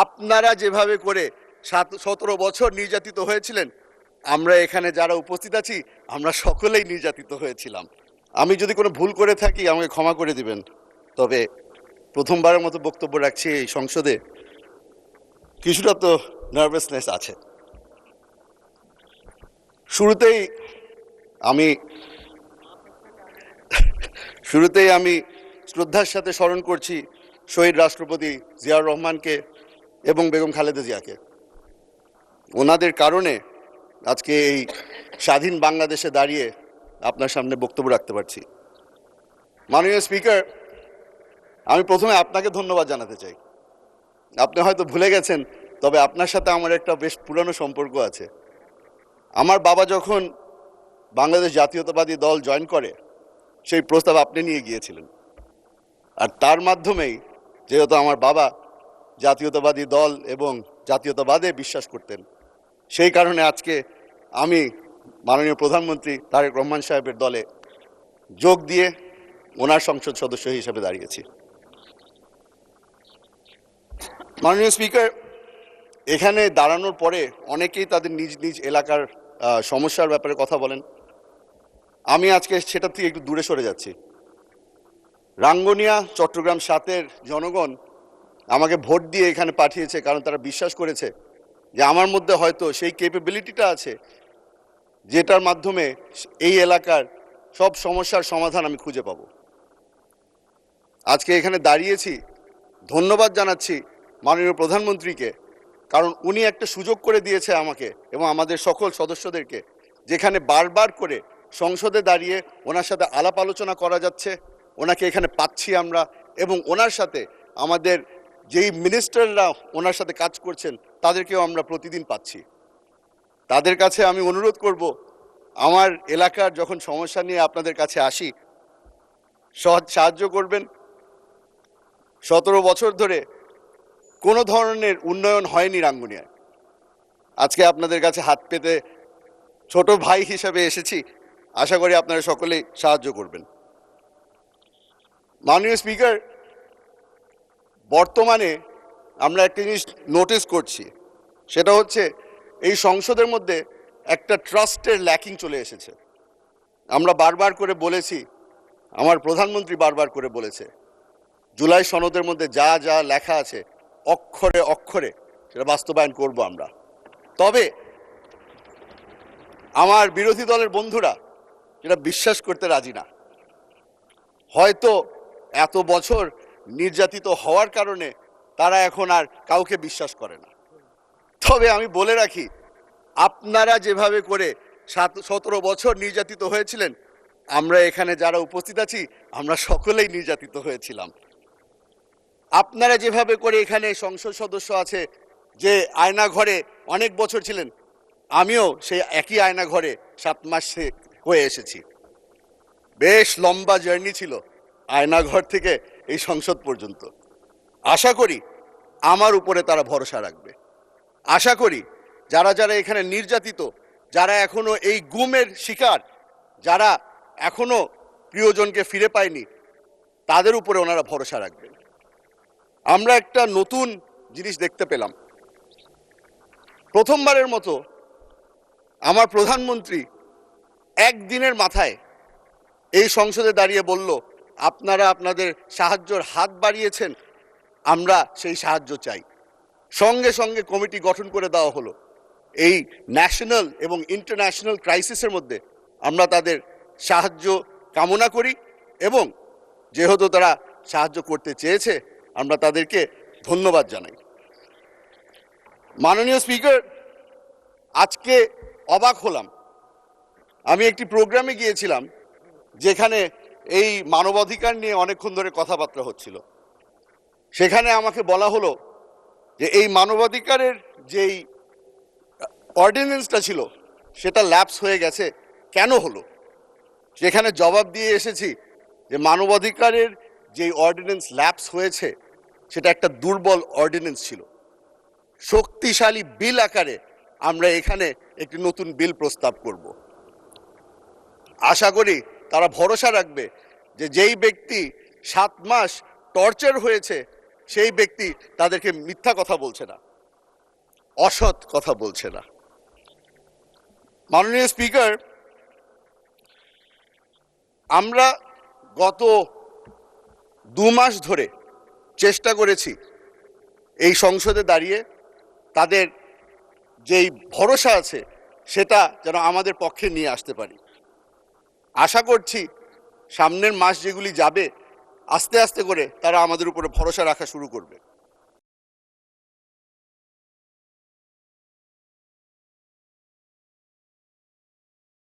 আপনারা যেভাবে করে 17 বছর নির্যাতিত হয়েছিলেন, আমরা এখানে যারা উপস্থিত আছি আমরা সকলেই নির্যাতিত হয়েছিলাম। আমি যদি কোনো ভুল করে থাকি আমাকে ক্ষমা করে দিবেন। তবে প্রথমবারের মতো বক্তব্য রাখছি এই সংসদে, কিছুটা তো নার্ভাসনেস আছে। শুরুতেই আমি শ্রদ্ধার সাথে স্মরণ করছি শহীদ রাষ্ট্রপতি জিয়াউর রহমানকে এবং বেগম খালেদা জিয়াকে। ওনাদের কারণে আজকে এই স্বাধীন বাংলাদেশে দাঁড়িয়ে আপনার সামনে বক্তব্য রাখতে পারছি। মাননীয় স্পিকার, আমি প্রথমে আপনাকে ধন্যবাদ জানাতে চাই। আপনি হয়তো ভুলে গেছেন, তবে আপনার সাথে আমার একটা বেশ পুরানো সম্পর্ক আছে। আমার বাবা যখন বাংলাদেশ জাতীয়তাবাদী দল জয়েন করে, সেই প্রস্তাব আপনি নিয়ে গিয়েছিলেন। আর তার মাধ্যমেই, যেহেতু আমার বাবা জাতীয়তাবাদী দল এবং জাতীয়তাবাদে বিশ্বাস করতেন, সেই কারণে আজকে আমি মাননীয় প্রধানমন্ত্রী তারেক রহমান সাহেবের দলে যোগ দিয়ে ওনার সংসদ সদস্য হিসেবে দাঁড়িয়েছি। মাননীয় স্পিকার, এখানে দাঁড়ানোর পরে অনেকেই তাদের নিজ নিজ এলাকার সমস্যার ব্যাপারে কথা বলেন। আমি আজকে সেটা থেকে একটু দূরে সরে যাচ্ছি। রাঙ্গুনিয়া চট্টগ্রাম 7-এর জনগণ আমাকে ভোট দিয়ে এখানে পাঠিয়েছে, কারণ তারা বিশ্বাস করেছে যে আমার মধ্যে হয়তো সেই ক্যাপাবিলিটিটা আছে যেটার মাধ্যমে এই এলাকার সব সমস্যার সমাধান আমি খুঁজে পাব। আজকে এখানে দাঁড়িয়েছি, ধন্যবাদ জানাচ্ছি মাননীয় প্রধানমন্ত্রীকে, কারণ উনি একটা সুযোগ করে দিয়েছে আমাকে এবং আমাদের সকল সদস্যদেরকে, যেখানে বারবার করে সংসদে দাঁড়িয়ে ওনার সাথে আলাপ আলোচনা করা যাচ্ছে। ওনাকে এখানে পাচ্ছি আমরা, এবং ওনার সাথে আমাদের যেই মিনিস্টাররা ওনার সাথে কাজ করছেন তাদেরকেও আমরা প্রতিদিন পাচ্ছি। তাদের কাছে আমি অনুরোধ করব, আমার এলাকার যখন সমস্যা নিয়ে আপনাদের কাছে আসি, সাহায্য করবেন। 17 বছর ধরে কোনো ধরনের উন্নয়ন হয়নি রাঙ্গুনিয়ায়। আজকে আপনাদের কাছে হাত পেতে ছোট ভাই হিসেবে এসেছি, আশা করি আপনারা সকলেই সাহায্য করবেন। মাননীয় স্পিকার, বর্তমানে আমরা একটা জিনিস নোটিস করছি, সেটা হচ্ছে এই সংসদের মধ্যে একটা ট্রাস্টের ল্যাকিং চলে এসেছে। আমরা বারবার করে বলেছি, আমার প্রধানমন্ত্রী বারবার করে বলেছে, জুলাই সনদের মধ্যে যা যা লেখা আছে অক্ষরে অক্ষরে সেটা বাস্তবায়ন করব আমরা। তবে আমার বিরোধী দলের বন্ধুরা যেটা বিশ্বাস করতে রাজি না। হয়তো এত বছর নির্যাতিত হওয়ার কারণে তারা এখন আর কাউকে বিশ্বাস করে না। তবে আমি বলে রাখি, আপনারা যেভাবে করে 17 বছর নির্যাতিত হয়েছিলেন, আমরা এখানে যারা উপস্থিত আছি আমরা সকলেই নির্যাতিত হয়েছিলাম। আপনারা যেভাবে করে এখানে সংসদ সদস্য আছে যে আয়না ঘরে অনেক বছর ছিলেন, আমিও সেই একই আয়না ঘরে 7 মাস হয়ে এসেছি। বেশ লম্বা জার্নি ছিল আয়নাঘর থেকে এই সংসদ পর্যন্ত। আশা করি আমার উপরে তারা ভরসা রাখবে। আশা করি যারা যারা এখানে নির্যাতিত, যারা এখনো এই গুমের শিকার, যারা এখনো প্রিয়জনকে ফিরে পায়নি, তাদের উপরে ওনারা ভরসা রাখবেন। আমরা একটা নতুন জিনিস দেখতে পেলাম। প্রথমবারের মতো আমার প্রধানমন্ত্রী একদিনের মাথায় এই সংসদে দাঁড়িয়ে বলল, আপনারা আপনাদের সাহায্যের হাত বাড়িয়েছেন, আমরা সেই সাহায্য চাই। সঙ্গে সঙ্গে কমিটি গঠন করে দেওয়া হলো। এই ন্যাশনাল এবং ইন্টারন্যাশনাল ক্রাইসিসের মধ্যে আমরা তাদের সাহায্য কামনা করি, এবং যেহেতু তারা সাহায্য করতে চেয়েছে আমরা তাদেরকে ধন্যবাদ জানাই। মাননীয় স্পিকার, আজকে অবাক হলাম। আমি একটি প্রোগ্রামে গিয়েছিলাম যেখানে এই মানবাধিকার নিয়ে অনেকক্ষণ ধরে কথাবার্তা হচ্ছিল। সেখানে আমাকে বলা হলো যে এই মানবাধিকারের যেই অর্ডিন্যান্সটা ছিল সেটা ল্যাপস হয়ে গেছে, কেন হলো? সেখানে জবাব দিয়ে এসেছি যে মানবাধিকারের যেই অর্ডিন্যান্স ল্যাপস হয়েছে সেটা একটা দুর্বল অর্ডিন্যান্স ছিল। শক্তিশালী বিল আকারে আমরা এখানে একটি নতুন বিল প্রস্তাব করব। আশা করি তারা ভরসা রাখবে যে যেই ব্যক্তি 7 মাস টর্চার হয়েছে সেই ব্যক্তি তাদেরকে মিথ্যা কথা বলছে না, অসৎ কথা বলছে না। মাননীয় স্পিকার, আমরা গত 2 মাস ধরে চেষ্টা করেছি এই সংসদে দাঁড়িয়ে তাদের যেই ভরসা আছে সেটা যেন আমাদের পক্ষে নিয়ে আসতে পারি। আশা করছি সামনের মাস যেগুলি যাবে আস্তে আস্তে করে তারা আমাদের উপরে ভরসা রাখা শুরু করবে।